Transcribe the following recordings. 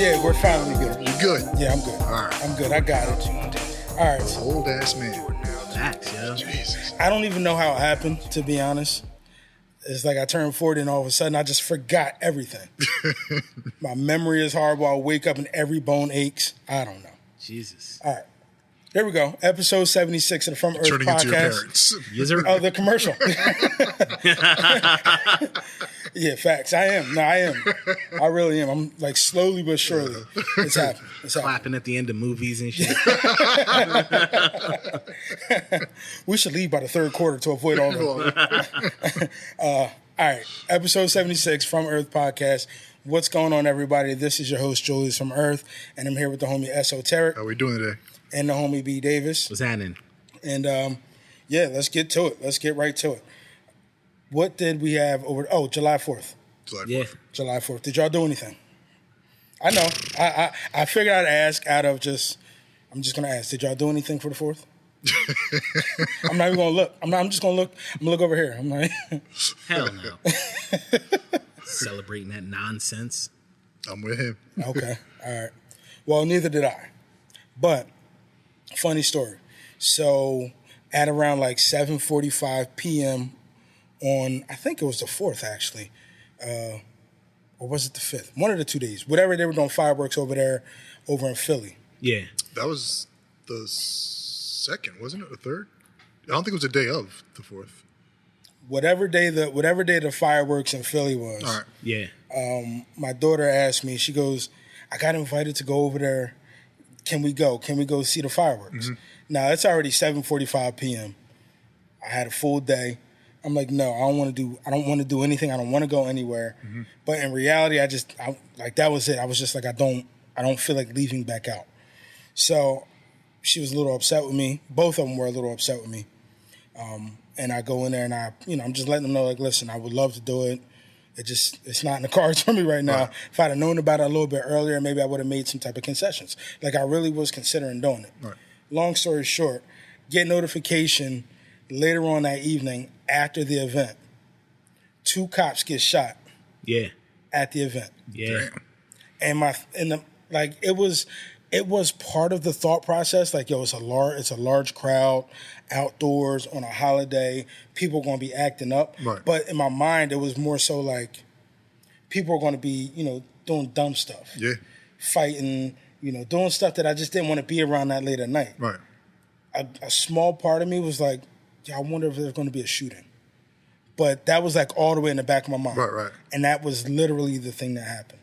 Yeah, we're finally good. You good? Yeah, I'm good. All right. I'm good. I got it. All right. Old ass man. Facts, yo. Jesus. I don't even know how it happened, to be honest. It's like I turned 40 and all of a sudden I just forgot everything. My memory is horrible. I'll wake up and every bone aches. I don't know. Jesus. All right. Here we go. Episode 76 of the From Earth Turning podcast. into your parents. Yes, sir. Oh, the commercial. Yeah, facts. I am. No, I am. I really am. I'm like slowly but surely. It's happening. It's happening. Clapping at the end of movies and shit. We should leave by the third quarter to avoid all that. All right. Episode 76 From Earth podcast. What's going on, everybody? This is your host, Julius from Earth, and I'm here with the homie Esoteric. How we doing today? And the homie B. Davis. What's happening? And yeah, let's get to it. Let's get right to it. What did we have over? Oh, July 4th. Yeah. July 4th. Did y'all do anything? I know. I figured I'd ask out of just. I'm just gonna ask. Did y'all do anything for the 4th? I'm not even gonna look. I'm just gonna look. I'm gonna look over here. I'm like, Hell no. Celebrating that nonsense. I'm with him. okay, all right. Well, neither did I. But funny story. So at around like 7:45 p.m. on, I think it was the 4th actually, or was it the 5th? One of the 2 days. Whatever, they were doing fireworks over there, over in Philly. Yeah. That was the second, wasn't it? The third? I don't think it was the day of the 4th. Whatever day the fireworks in Philly was. All right. Yeah. My daughter asked me, she goes, I got invited to go over there. Can we go? Can we go see the fireworks? Mm-hmm. Now, it's already 7:45 p.m. I had a full day. I'm like, no, I don't want to do anything. I don't want to go anywhere. Mm-hmm. But in reality, I like, that was it. I was just like, I don't feel like leaving back out. So she was a little upset with me. Both of them were a little upset with me. And I go in there and I'm just letting them know, like, listen, I would love to do it. It's not in the cards for me right now. Right. If I'd have known about it a little bit earlier, maybe I would have made some type of concessions. Like, I really was considering doing it. Right. Long story short, get notification later on that evening after the event. 2 cops get shot. Yeah. At the event. Yeah. Damn. And it was part of the thought process. Like, yo, it's a large crowd outdoors on a holiday. People are going to be acting up. Right. But in my mind, it was more so like people are going to be, doing dumb stuff. Yeah. Fighting, doing stuff that I just didn't want to be around that late at night. Right. A small part of me was like, yeah, I wonder if there's going to be a shooting. But that was like all the way in the back of my mind. Right. And that was literally the thing that happened.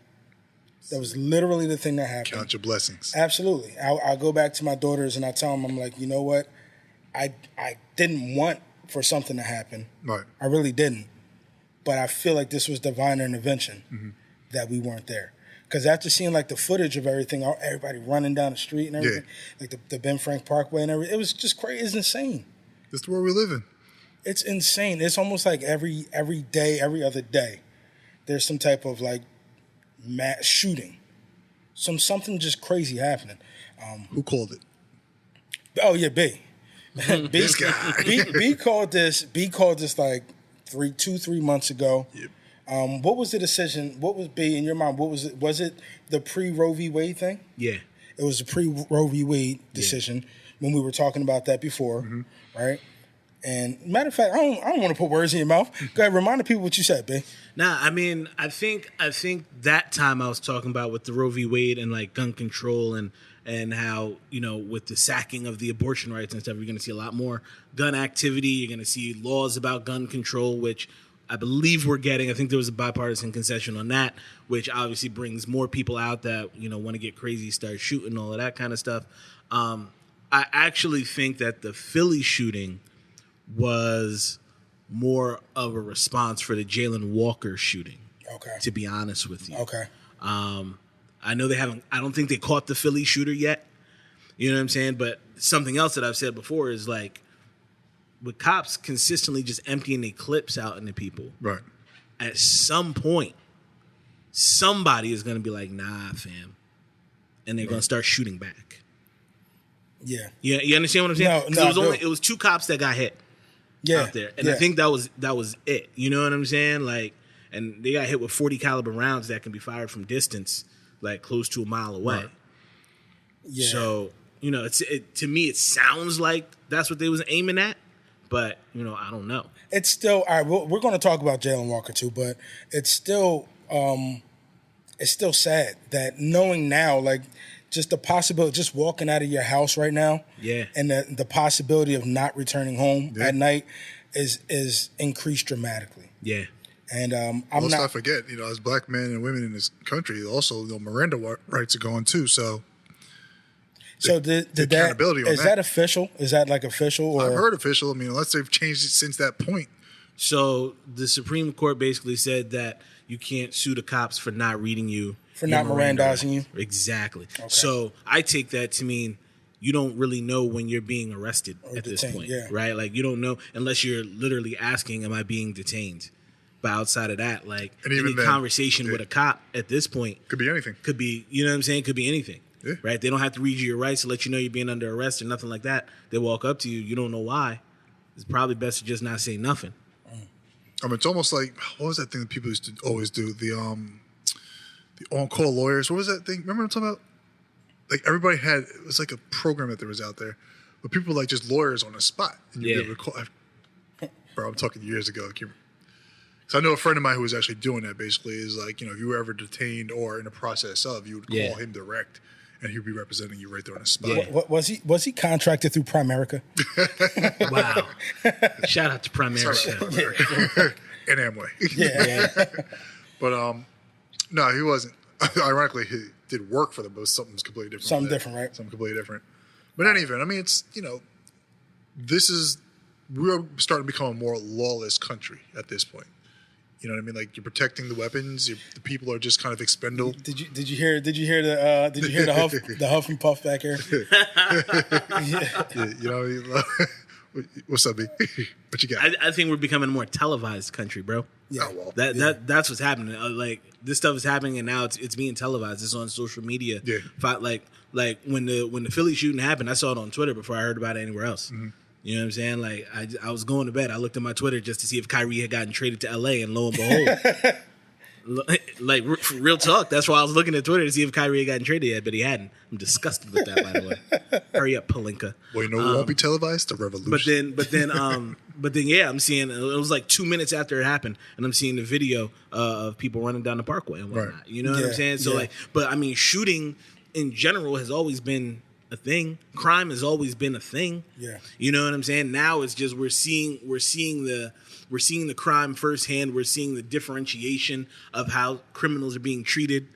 Count your blessings. Absolutely. I'll go back to my daughters and I tell them, I'm like, you know what? I didn't want for something to happen. Right. I really didn't. But I feel like this was divine intervention that we weren't there. Because after seeing like the footage of everything, everybody running down the street and everything, like the Ben Frank Parkway and everything, it was just crazy. It's insane. This is the world we live in. It's insane. It's almost like every day, every other day, there's some type of like mass shooting. Something just crazy happening. Who called it? Oh yeah, B. This guy. B called this like 3 months ago. Yep. What was the decision? What was B in your mind? What was it? Was it the pre-Roe v. Wade thing? Yeah. It was the pre-Roe v. Wade decision when we were talking about that before, right? And matter of fact, I don't want to put words in your mouth. Go ahead, remind the people what you said, B. Nah, I mean, I think that time I was talking about with the Roe v. Wade and like gun control and how, with the sacking of the abortion rights and stuff, you're going to see a lot more gun activity. You're going to see laws about gun control, which I believe we're getting. I think there was a bipartisan concession on that, which obviously brings more people out that, want to get crazy, start shooting, all of that kind of stuff. I actually think that the Philly shooting was more of a response for the Jalen Walker shooting. Okay. To be honest with you. Okay. I know I don't think they caught the Philly shooter yet. You know what I'm saying? But something else that I've said before is like, with cops consistently just emptying their clips out into people. Right. At some point, somebody is going to be like, nah, fam. And they're going to start shooting back. Yeah. You understand what I'm saying? No, it was 2 cops that got hit. Out there. And I think that was it. You know what I'm saying? Like, and they got hit with .40 caliber rounds that can be fired from distance. like close to a mile away. Right. Yeah. So, you know, to me, it sounds like that's what they was aiming at, but, you know, I don't know. It's still all right. We're going to talk about Jalen Walker too, but it's still sad that knowing now, like, just the possibility, just walking out of your house right now, and the possibility of not returning home at night is increased dramatically. Yeah. And Let's not forget, as black men and women in this country, also Miranda rights are going too. So did that, accountability on is that official? Is that like official? Or? I've heard official. I mean, unless they've changed it since that point. So the Supreme Court basically said that you can't sue the cops for not reading you. For not Mirandizing you? Exactly. Okay. So I take that to mean you don't really know when you're being arrested Or at this detained, point, yeah. right? Like, you don't know unless you're literally asking, am I being detained? But outside of that, like, And even any then, conversation with a cop at this point Could be anything. could be, you know what I'm saying? Could be anything, Yeah. right? They don't have to read you your rights to let you know you're being under arrest or nothing like that. They walk up to you. You don't know why. It's probably best to just not say nothing. I mean, it's almost like, what was that thing that people used to always do? The on-call lawyers. What was that thing? Remember what I'm talking about? Like, everybody had, it was like a program that there was out there, but people were like just lawyers on the spot. And you'd be able to call. Bro, I'm talking years ago. So I know a friend of mine who was actually doing that. Basically, is like, if you were ever detained or in the process of, you would call him direct, and he would be representing you right there on the spot. Yeah. Was he contracted through Primerica? Wow. Shout out to Primerica. And Amway. Yeah. But no, he wasn't. Ironically, he did work for them, but something's completely different. Something different, right? Something completely different. But in any event, I mean, it's, we're starting to become a more lawless country at this point. You know what I mean? Like, you're protecting the weapons. The people are just kind of expendable. Did you hear the huff and puff back here? What's up, B? What you got? I think we're becoming a more televised country, bro. Yeah. Oh, well. That's what's happening. Like, this stuff is happening, and now it's being televised. It's on social media. Yeah. Like when the Philly shooting happened, I saw it on Twitter before I heard about it anywhere else. Mm-hmm. You know what I'm saying? Like, I was going to bed. I looked at my Twitter just to see if Kyrie had gotten traded to LA, and lo and behold, like, real talk. That's why I was looking at Twitter to see if Kyrie had gotten traded yet, but he hadn't. I'm disgusted with that, by the way. Hurry up, Palinka. Well, it won't be televised. The revolution. But then, yeah, I'm seeing, it was like 2 minutes after it happened, and I'm seeing the video of people running down the parkway and whatnot. Right. You know what I'm saying? So, but I mean, shooting in general has always been a thing. Crime has always been a thing. Yeah. You know what I'm saying? Now it's just we're seeing the crime firsthand. We're seeing the differentiation of how criminals are being treated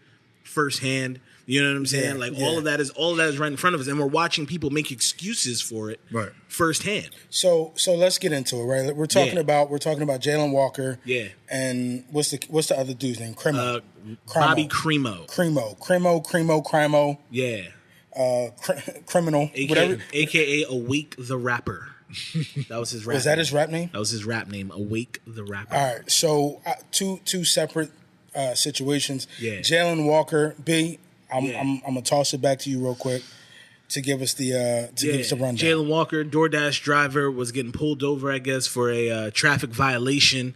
firsthand. You know what I'm saying? All of that is right in front of us, and we're watching people make excuses for it firsthand. So let's get into it, right? We're talking about Jalen Walker. Yeah. And what's the other dude's name? Bobby Primo. Crimo. Yeah. Criminal. AKA Awake the Rapper. That was his rap. Was that his rap name? That was his rap name, Awake the Rapper. All right. So two separate situations. Yeah. Jalen Walker, B. I'm gonna toss it back to you real quick to give us the rundown. Jalen Walker, DoorDash driver, was getting pulled over, I guess, for a traffic violation.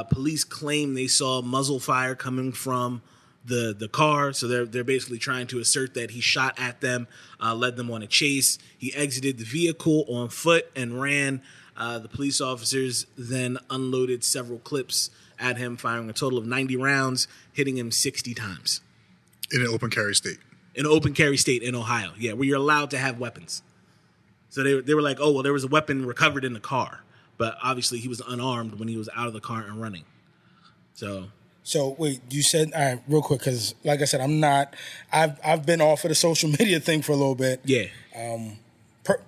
Police claim they saw muzzle fire coming from the car, so they're basically trying to assert that he shot at them, led them on a chase. He exited the vehicle on foot and ran. The police officers then unloaded several clips at him, firing a total of 90 rounds, hitting him 60 times. In an open carry state. In an open carry state in Ohio, yeah, where you're allowed to have weapons. So they were like, oh, well, there was a weapon recovered in the car. But obviously he was unarmed when he was out of the car and running. So wait, you said, all right, real quick, because like I said, I've been off of the social media thing for a little bit. Yeah.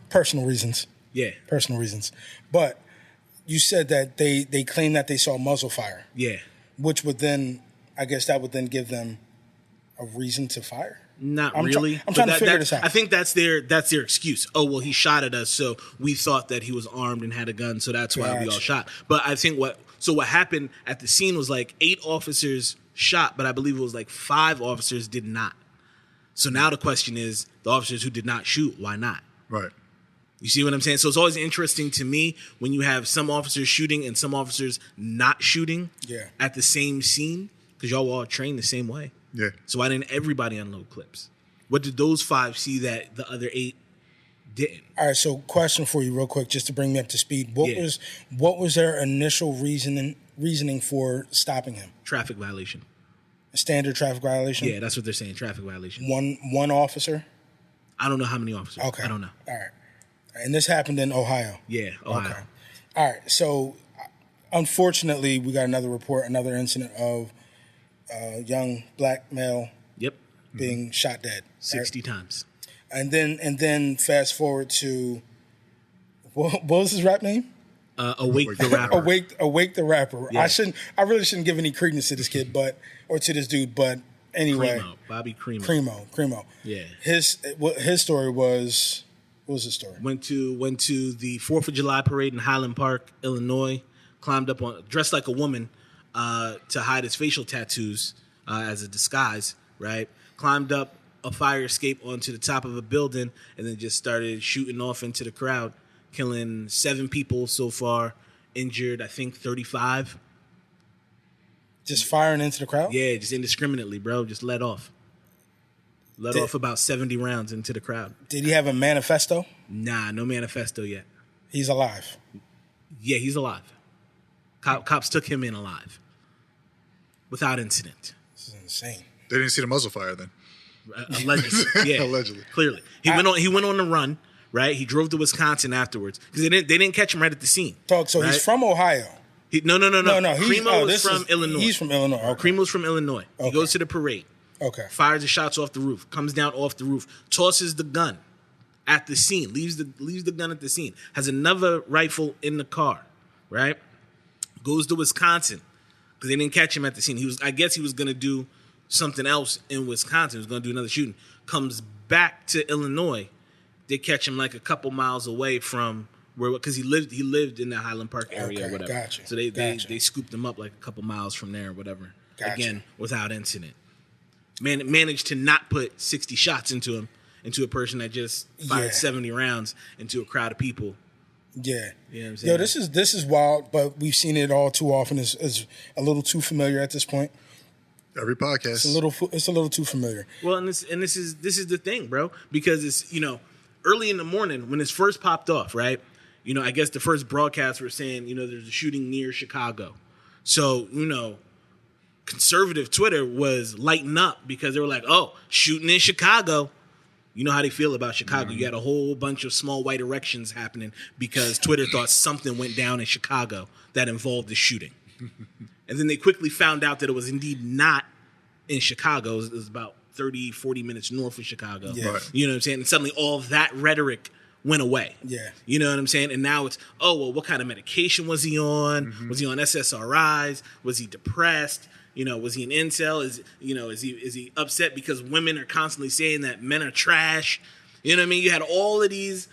Personal reasons. Yeah. Personal reasons. But you said that they claim that they saw muzzle fire. Yeah. Which would then, I guess that would then give them a reason to fire? Not really. I'm trying to figure this out. I think that's their excuse. Oh, well, he shot at us, so we thought that he was armed and had a gun, so that's why we all shot. But I think what happened at the scene was like 8 officers shot, but I believe it was like 5 officers did not. So now the question is, the officers who did not shoot, why not? Right. You see what I'm saying? So it's always interesting to me when you have some officers shooting and some officers not shooting at the same scene, because y'all all train the same way. Yeah. So why didn't everybody unload clips? What did those 5 see that the other 8 didn't? All right, so question for you real quick, just to bring me up to speed. What was their initial reasoning for stopping him? Traffic violation. A standard traffic violation? Yeah, that's what they're saying, traffic violation. One officer? I don't know how many officers. Okay. I don't know. All right. And this happened in Ohio? Yeah, Ohio. Okay. All right, so unfortunately, we got another incident of a young black male Yep. being shot dead. 60 times. And then fast forward to, what was his rap name? Awake the Rapper. Awake the Rapper. Yeah. I really shouldn't give any credence to this kid, or to this dude, but anyway. Primo. Bobby Primo. Primo. Yeah. His story was, what was his story? Went to the 4th of July parade in Highland Park, Illinois. Climbed up dressed like a woman to hide his facial tattoos as a disguise, right? Climbed up a fire escape onto the top of a building and then just started shooting off into the crowd, killing 7 people so far, injured, I think, 35. Just firing into the crowd? Yeah, just indiscriminately, bro. Just let off. Let off about 70 rounds into the crowd. Did he have a manifesto? Nah, no manifesto yet. He's alive. Yeah, he's alive. Cops took him in alive. Without incident. This is insane. They didn't see the muzzle fire then. Allegedly. Yeah. Allegedly. Clearly. He went on the run, right? He drove to Wisconsin afterwards. Because they didn't catch him right at the scene. So right? he's from Ohio. No. Primo is this from Illinois. He's from Illinois. Okay. Primo's from Illinois. He goes to the parade. Okay. Fires the shots off the roof. Comes down off the roof. Tosses the gun at the scene. Leaves the gun at the scene. Has another rifle in the car. Right? Goes to Wisconsin. Because they didn't catch him at the scene. I guess he was going to do something else in Wisconsin. He was going to do another shooting. Comes back to Illinois. They catch him like a couple miles away from where, because he lived in the Highland Park area or whatever. Gotcha. So they scooped him up like a couple miles from there or whatever. Gotcha. Again, without incident. Managed to not put 60 shots into a person that just fired 70 rounds into a crowd of people. Yeah. You know what I'm saying? Yo, this is wild, but we've seen it all too often. It's a little too familiar at this point. Every podcast. It's a little too familiar. Well, and this is the thing, bro, because it's, early in the morning when this first popped off, right? I guess the first broadcast were saying, there's a shooting near Chicago. So, conservative Twitter was lighting up because they were like, oh, shooting in Chicago. You know how they feel about Chicago. You had a whole bunch of small white erections happening because Twitter thought something went down in Chicago that involved the shooting. And then they quickly found out that it was indeed not in Chicago. It was about 30, 40 minutes north of Chicago. Yeah. Right. You know what I'm saying? And suddenly all of that rhetoric went away. Yeah. You know what I'm saying? And now it's, oh, well, what kind of medication was he on? Mm-hmm. Was he on SSRIs? Was he depressed? Was he an incel? Is he upset because women are constantly saying that men are trash? You know what I mean? You had all of these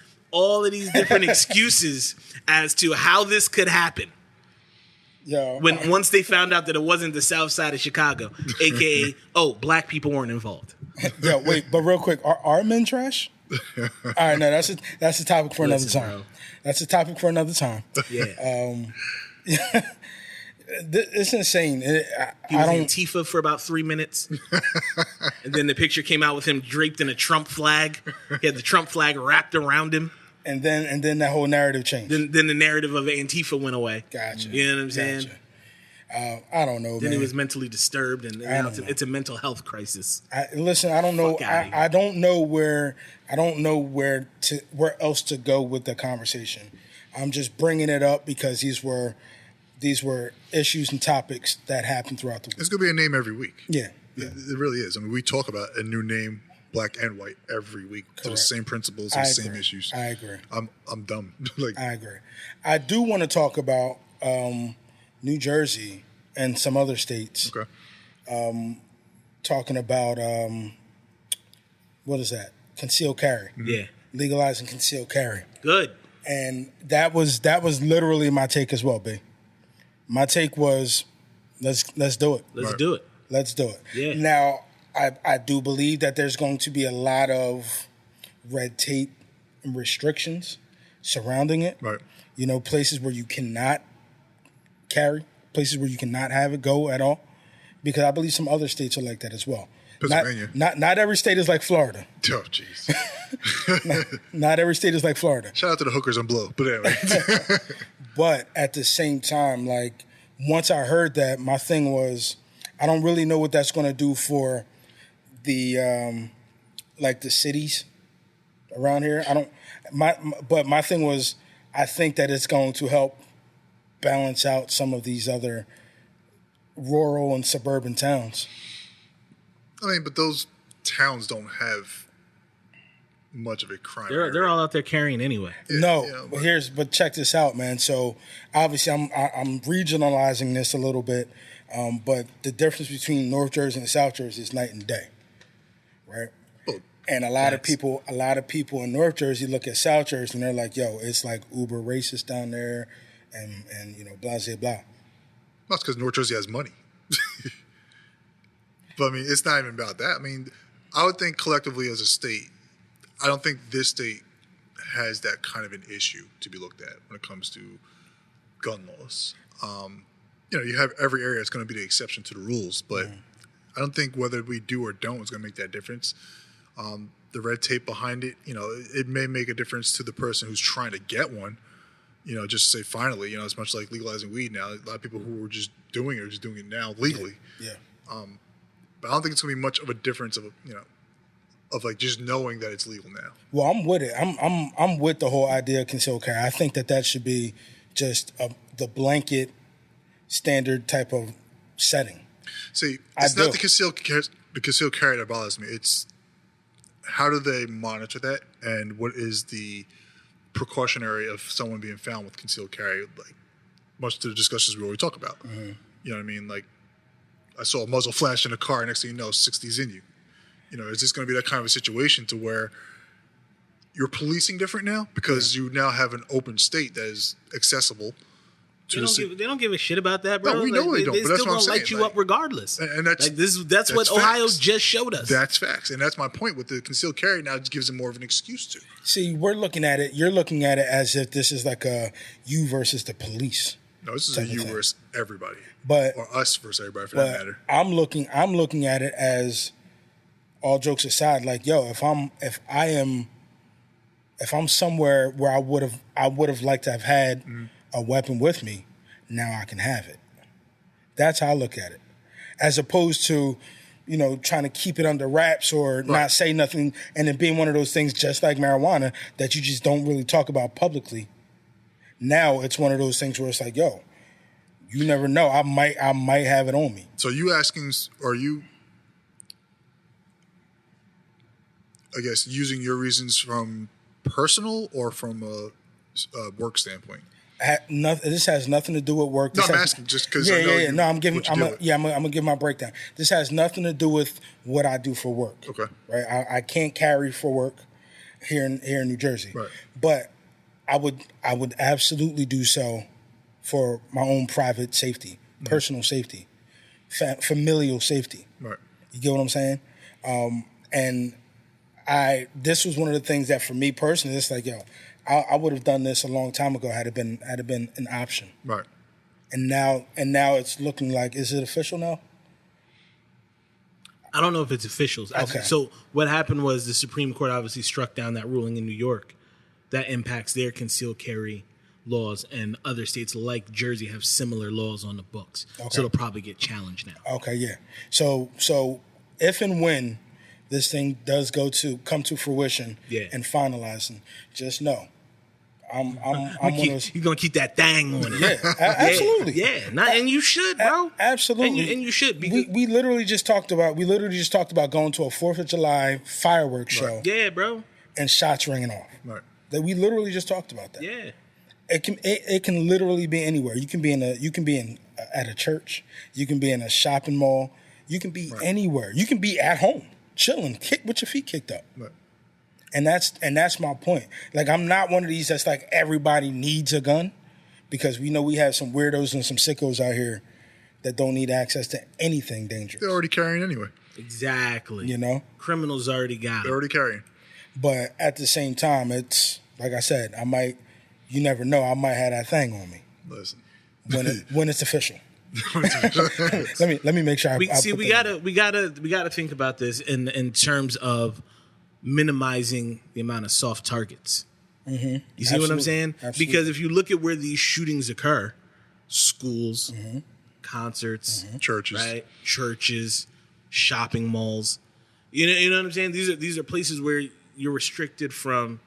different excuses as to how this could happen. Yo, Once they found out that it wasn't the South Side of Chicago, aka, oh, black people weren't involved. Yo, wait, but real quick, are men trash? All right, no, that's a topic for another time. Bro. That's a topic for another time. Yeah. It's insane. He was in Antifa for about 3 minutes. And then the picture came out with him draped in a Trump flag. He had the Trump flag wrapped around him. And then that whole narrative changed. Then the narrative of Antifa went away. Gotcha. You know what I'm saying? I don't know, then man. he was mentally disturbed, and now it's a mental health crisis. Listen, I don't know. I don't know where else to go with the conversation. I'm just bringing it up because these were issues and topics that happened throughout the week. It's going to be a name every week. Yeah. It really is. I mean, we talk about a new name, black and white, every week. To the same principles and same issues. I agree. I'm dumb. I agree. I do want to talk about New Jersey and some other states. Okay. Talking about what is that? Concealed carry. Yeah. Legalizing concealed carry. Good. And that was literally my take as well, B. My take was, let's do it. Let's do it. Let's do it. Yeah. Now, I do believe that there's going to be a lot of red tape and restrictions surrounding it. Right. Places where you cannot carry, places where you cannot have it go at all. Because I believe some other states are like that as well. Pennsylvania. Not every state is like Florida. Oh, jeez. Not every state is like Florida. Shout out to the hookers on blow. But anyway. But at the same time, like, once I heard that, my thing was, I don't really know what that's going to do for the, like, the cities around here. But my thing was, I think that it's going to help balance out some of these other rural and suburban towns. I mean, but those towns don't have much of a crime. They're all out there carrying anyway. No, but check this out, man. So obviously, I'm regionalizing this a little bit, but the difference between North Jersey and South Jersey is night and day, right? Oh, and a lot of people in North Jersey look at South Jersey and they're like, "Yo, it's like uber racist down there," and you know, blah blah blah. That's because North Jersey has money. But I mean, it's not even about that. I mean, I would think collectively as a state, I don't think this state has that kind of an issue to be looked at when it comes to gun laws. You know, you have every area that's going to be the exception to the rules, but I don't think whether we do or don't is going to make that difference. The red tape behind it, you know, it may make a difference to the person who's trying to get one. You know, just to say finally, you know, it's much like legalizing weed now. A lot of people who were just doing it are just doing it now legally. Yeah. But I don't think it's going to be much of a difference of, you know, of like just knowing that it's legal now. Well, I'm with it. I'm with the whole idea of concealed carry. I think that should be just the blanket standard type of setting. See, it's not the concealed carry that bothers me. It's how do they monitor that, and what is the precautionary of someone being found with concealed carry? Like much to the discussions we already talk about. Mm-hmm. You know what I mean? Like I saw a muzzle flash in a car. Next thing you know, 60's in you. You know, is this going to be that kind of a situation to where you're policing different now because you now have an open state that is accessible to they don't give a shit about that, bro. No, we know they don't, but that's what I'm saying. They still gonna light you up regardless. And that's like that's what Ohio just showed us. That's facts, and that's my point with the concealed carry. Now it gives them more of an excuse to. See, we're looking at it. You're looking at it as if this is like a you versus the police. No, this is a you versus everybody, or us versus everybody for that matter. I'm looking at it as, all jokes aside, like, yo, if I'm somewhere where I would have liked to have had a weapon with me, now I can have it. That's how I look at it, as opposed to, you know, trying to keep it under wraps or not say nothing, and it being one of those things just like marijuana that you just don't really talk about publicly. Now it's one of those things where it's like, yo, you never know. I might have it on me. So are you, I guess, using your reasons from personal or from a work standpoint? This has nothing to do with work. No, I'm asking just because I know No, I'm gonna give my breakdown. This has nothing to do with what I do for work. Okay. Right. I can't carry for work here in New Jersey. Right. But I would absolutely do so for my own private safety, personal safety, familial safety. Right. You get what I'm saying? And this was one of the things that for me personally, it's like, yo, I would have done this a long time ago had it been an option. Right. And now it's looking like, is it official now? I don't know if it's official. Okay. So what happened was the Supreme Court obviously struck down that ruling in New York that impacts their concealed carry laws, and other states like Jersey have similar laws on the books. Okay. So it'll probably get challenged now. Okay, yeah. So if and when this thing does come to fruition and finalizing, just know I'm you're gonna keep that thing on it. Yeah, absolutely. Yeah, and you should, bro. Absolutely, and you should. We literally just talked about going to a 4th of July fireworks show. Yeah, bro. And shots ringing off. Right. That we literally just talked about that. Yeah. It can literally be anywhere. You can be at a church. You can be in a shopping mall. You can be anywhere. You can be at home, chilling, with your feet kicked up. Right. And that's my point. Like, I'm not one of these that's like everybody needs a gun, because we know we have some weirdos and some sickos out here that don't need access to anything dangerous. They're already carrying anyway. Exactly. You know? Criminals already got it. They're already carrying. But at the same time, it's, like I said, you never know, I might have that thing on me. Listen. When it's official. let me make sure. We gotta think about this in terms of minimizing the amount of soft targets. Mm-hmm. You see what I'm saying? Absolutely. Because if you look at where these shootings occur, schools, concerts, churches, shopping malls. You know what I'm saying? These are places where you're restricted from,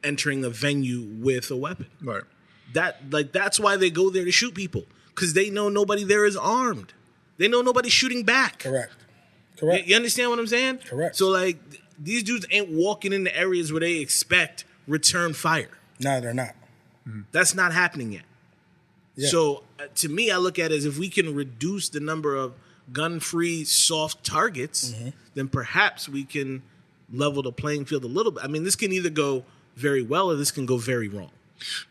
entering a venue with a weapon. Right. That's why they go there to shoot people, because they know nobody there is armed. They know nobody's shooting back. Correct. You understand what I'm saying? Correct. So these dudes ain't walking into areas where they expect return fire. No, they're not. That's not happening yet. Yeah. So to me, I look at it as if we can reduce the number of gun-free soft targets, then perhaps we can level the playing field a little bit. I mean, this can either go very well or this can go very wrong.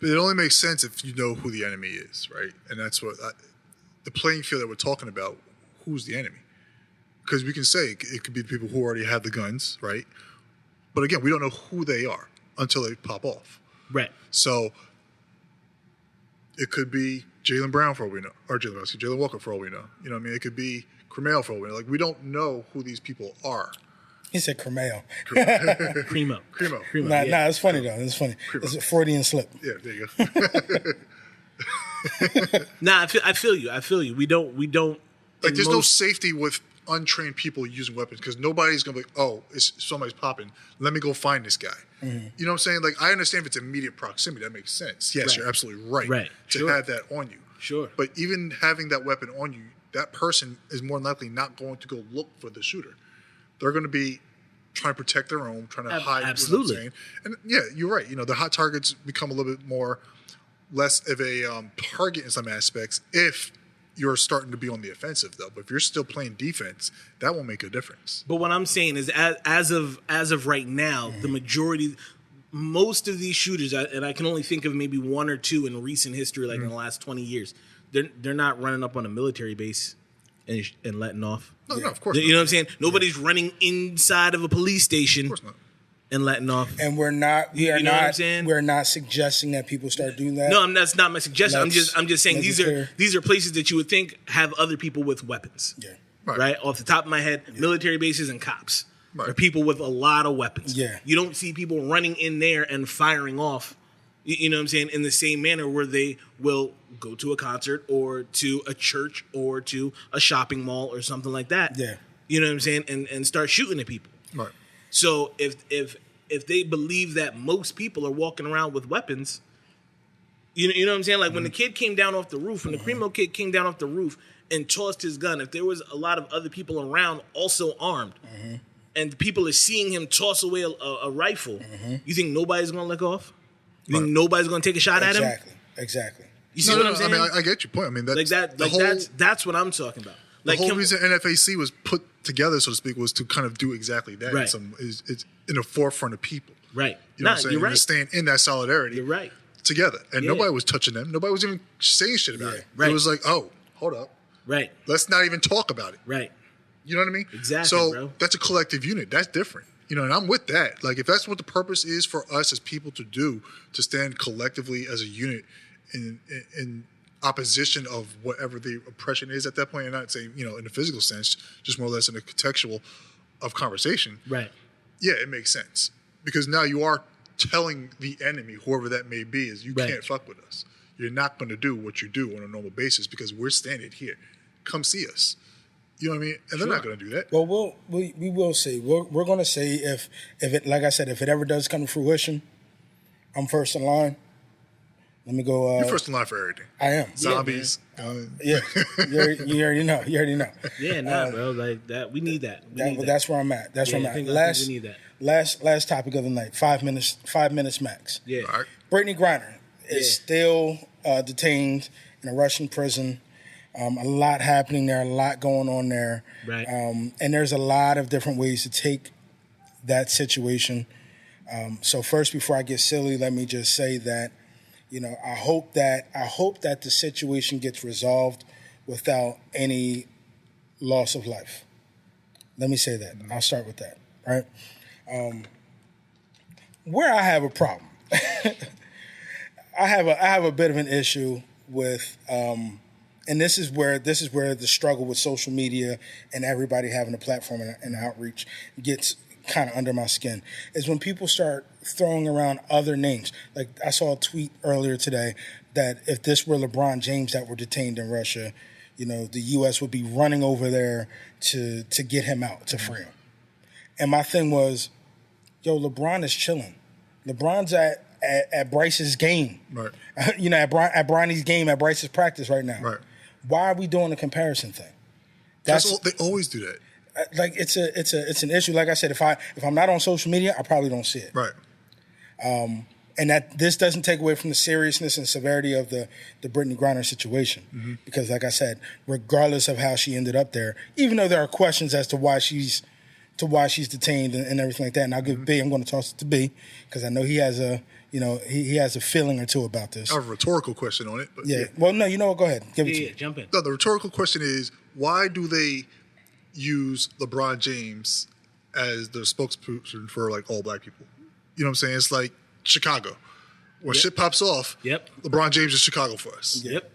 But it only makes sense if you know who the enemy is, right? And that's what the playing field that we're talking about. Who's the enemy? Because we can say it could be the people who already have the guns, right? But again, we don't know who they are until they pop off. Right. So it could be Jalen Brown for all we know, or Jalen Walker for all we know. You know what I mean? It could be Cromell for all we know. Like, we don't know who these people are. He said Cromell. Primo. Nah, it's funny though. It's funny. Primo. It's a Freudian slip. Yeah, there you go. Nah, I feel you. We don't. Like, there's no safety with untrained people using weapons, because nobody's gonna be like, oh, somebody's popping, let me go find this guy. You know what I'm saying? Like, I understand if it's immediate proximity, that makes sense. Yes, You're absolutely right to have that on you. Sure. But even having that weapon on you, that person is more than likely not going to go look for the shooter. They're going to be trying to protect their own, trying to hide. Absolutely. You know what I'm saying? And yeah, you're right. The hot targets become a little bit less of a target in some aspects if you're starting to be on the offensive, though. But if you're still playing defense, that won't make a difference. But what I'm saying is, as of right now, the majority, most of these shooters, and I can only think of maybe one or two in recent history, like in the last 20 years, they're not running up on a military base and letting off. No, of course not. You know what I'm saying? Nobody's running inside of a police station. Of course not. And letting off. And we're not. You know what I'm saying? We're not suggesting that people start doing that. No, that's not my suggestion. I'm just saying these are places that you would think have other people with weapons. Yeah. Right. Off the top of my head, military bases and cops are people with a lot of weapons. Yeah. You don't see people running in there and firing off. You know what I'm saying? In the same manner where they will go to a concert or to a church or to a shopping mall or something like that. Yeah. You know what I'm saying? And start shooting at people. Right. So if they believe that most people are walking around with weapons, you know what I'm saying? Like when the kid came down off the roof, when the Primo kid came down off the roof and tossed his gun, if there was a lot of other people around also armed, and people are seeing him toss away a rifle, you think nobody's going to let off? You think nobody's going to take a shot at him? Exactly. You see what I'm saying? I mean, I get your point. I mean, that's what I'm talking about. The whole reason NFAC was put together, so to speak, was to kind of do exactly that. Right. It's in the forefront of people. Right. You know what I'm saying? You're right. You're staying in that solidarity. You're right. Together. And nobody was touching them. Nobody was even saying shit about it. Right. It was like, oh, hold up. Right. Let's not even talk about it. Right. You know what I mean? Exactly, so bro. That's a collective unit. That's different. And I'm with that. Like, if that's what the purpose is for us as people to do, to stand collectively as a unit in opposition of whatever the oppression is at that point, and not saying, in a physical sense, just more or less in a contextual of conversation. Right. Yeah, it makes sense. Because now you are telling the enemy, whoever that may be, is you can't fuck with us. You're not going to do what you do on a normal basis because we're standing here. Come see us. You know what I mean? And they're not going to do that. Well, we will see. We're going to see if it, like I said, if it ever does come to fruition, I'm first in line. Let me go. You're first in line for everything. I am. Zombies. Yeah. You already know. Yeah, bro. Like that. We need that. That's where I'm at. That's where I'm at. We need that. Last topic of the night. 5 minutes. 5 minutes max. Yeah. All right. Brittany Griner is still detained in a Russian prison. A lot happening there. A lot going on there. Right. And there's a lot of different ways to take that situation. So first, before I get silly, let me just say that, I hope that the situation gets resolved without any loss of life. Let me say that. I'll start with that, right? Where I have a problem, I have a bit of an issue with And this is where the struggle with social media and everybody having a platform and outreach gets kind of under my skin, is when people start throwing around other names. Like I saw a tweet earlier today that if this were LeBron James that were detained in Russia, the U.S. would be running over there to get him out, to free him. And my thing was, LeBron is chilling. LeBron's at Bryce's game. Right. At Bronny's game, at Bryce's practice right now. Right. Why are we doing the comparison thing? They always do that. Like it's an issue. Like I said, if I'm not on social media, I probably don't see it. Right. And that this doesn't take away from the seriousness and severity of the Brittany Griner situation, because, like I said, regardless of how she ended up there, even though there are questions as to why she's detained and everything like that, and I'll give B. I'm going to toss it to B because I know he has he has a feeling or two about this. I have a rhetorical question on it. But yeah. Well, no, you know what? Go ahead. Give it to me. Jump in. No, the rhetorical question is, why do they use LeBron James as the spokesperson for like all black people? You know what I'm saying? It's like Chicago. When shit pops off, LeBron James is Chicago for us. Yep.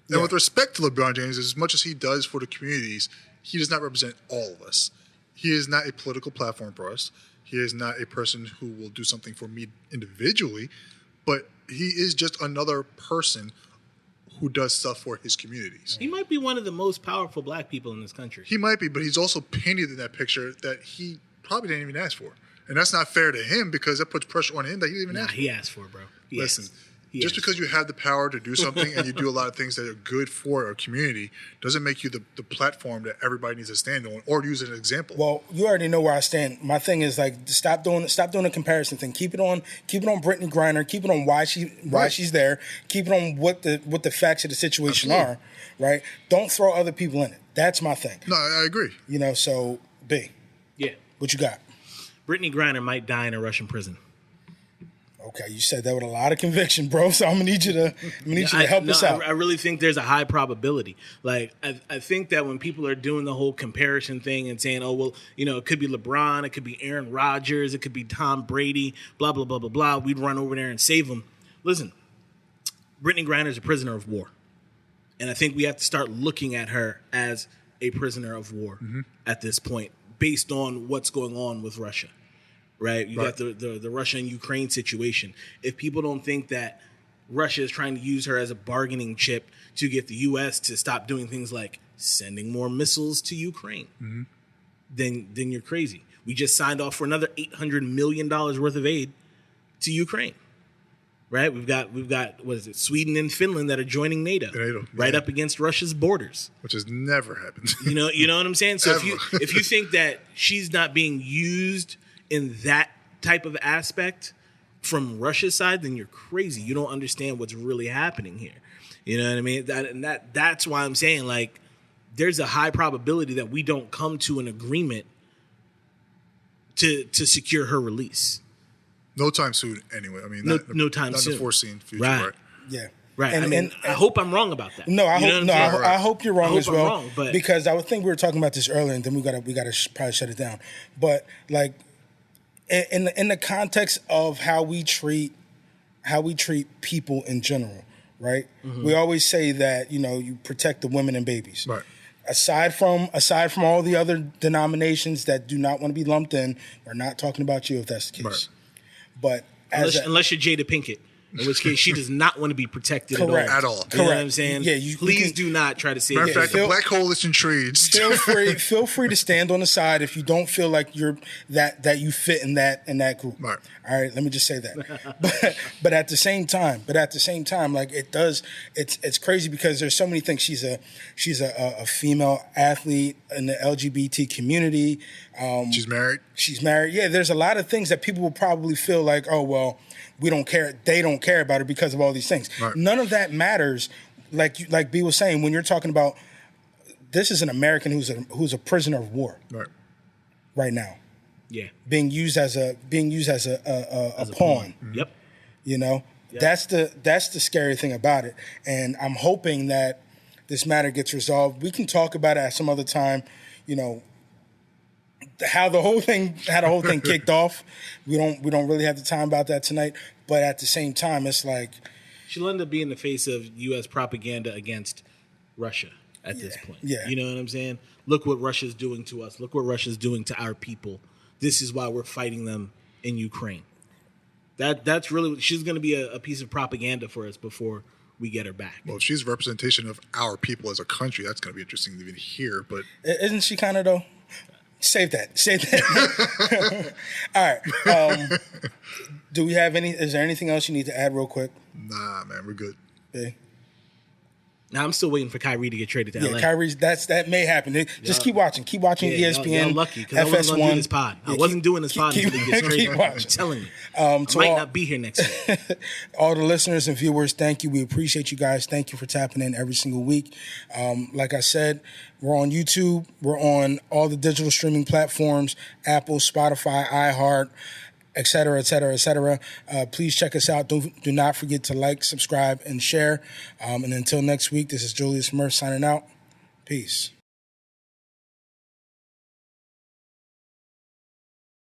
And with respect to LeBron James, as much as he does for the communities, he does not represent all of us. He is not a political platform for us. He is not a person who will do something for me individually, but he is just another person who does stuff for his communities. He might be one of the most powerful black people in this country. He might be, but he's also painted in that picture that he probably didn't even ask for. And that's not fair to him because that puts pressure on him that he didn't even ask for. He asked for it, bro. Listen, just because you have the power to do something and you do a lot of things that are good for our community doesn't make you the platform that everybody needs to stand on or use as an example. Well, you already know where I stand. My thing is like stop doing the comparison thing. Keep it on Brittany Griner. Keep it on why she's there. Keep it on what the facts of the situation are. Right? Don't throw other people in it. That's my thing. No, I agree. So B. Yeah. What you got? Brittany Griner might die in a Russian prison. Okay, you said that with a lot of conviction, bro. So I'm gonna need you to help us out. I really think there's a high probability. Like I think that when people are doing the whole comparison thing and saying, "Oh well, it could be LeBron, it could be Aaron Rodgers, it could be Tom Brady, blah blah blah blah blah," we'd run over there and save him. Listen, Brittany Griner is a prisoner of war, and I think we have to start looking at her as a prisoner of war at this point, based on what's going on with Russia. Right? You got the Russia and Ukraine situation. If people don't think that Russia is trying to use her as a bargaining chip to get the U.S. to stop doing things like sending more missiles to Ukraine, then you're crazy. We just signed off for another $800 million worth of aid to Ukraine. Right? We've got what is it? Sweden and Finland that are joining NATO, right up against Russia's borders, which has never happened. You know what I'm saying? So if you think that she's not being used in that type of aspect from Russia's side, then you're crazy. You don't understand what's really happening here. You know what I mean? That's why I'm saying, like, there's a high probability that we don't come to an agreement to secure her release. No time soon, anyway. I mean, no time soon. Not in the foreseen future, right? Yeah. Right. And I hope I'm wrong about that. No, I hope you're wrong as well. Wrong, but because I would think we were talking about this earlier, and then we gotta probably shut it down. But like, in the context of how we treat people in general, right? We always say that you protect the women and babies. Right. Aside from all the other denominations that do not want to be lumped in, we're not talking about you if that's the case. Right. But unless you're Jada Pinkett. In which case, she does not want to be protected at all. You know what I'm saying? Yeah, please do not try to save her. Matter of fact, the Black Coalition trades. Feel free to stand on the side if you don't feel like you're that you fit in that group. Right. All right, let me just say that. but at the same time, like it's crazy because there's so many things. She's a female athlete in the LGBT community. She's married. Yeah, there's a lot of things that people will probably feel like, oh well, we don't care. They don't care about her because of all these things. Right. None of that matters. Like B was saying, when you're talking about this is an American who's a prisoner of war. Right now. Yeah. Being used as a pawn. Yep. That's the scary thing about it. And I'm hoping that this matter gets resolved. We can talk about it at some other time, how the whole thing kicked off. We don't really have the time about that tonight. But at the same time, it's like she'll end up being the face of U.S. propaganda against Russia at this point. Yeah. You know what I'm saying? Look what Russia's doing to us. Look what Russia's doing to our people. This is why we're fighting them in Ukraine. That's really, she's going to be a piece of propaganda for us before we get her back. Well, if she's a representation of our people as a country, that's going to be interesting to even hear. But Isn't she kind of, though? Save that. All right. Do we have is there anything else you need to add real quick? nah, man, we're good. Okay. Now, I'm still waiting for Kyrie to get traded to LA. Yeah, Kyrie's, that may happen. Just keep watching. Keep watching ESPN. Y'all lucky, because I wasn't going to do this pod. I wasn't doing this pod until he gets traded. I'm telling you. I might not be here next week. All the listeners and viewers, thank you. We appreciate you guys. Thank you for tapping in every single week. Like I said, we're on YouTube. We're on all the digital streaming platforms, Apple, Spotify, iHeart, et cetera, et cetera, et cetera. Please check us out. Do not forget to like, subscribe, and share. And until next week, this is Julius Murph signing out. Peace.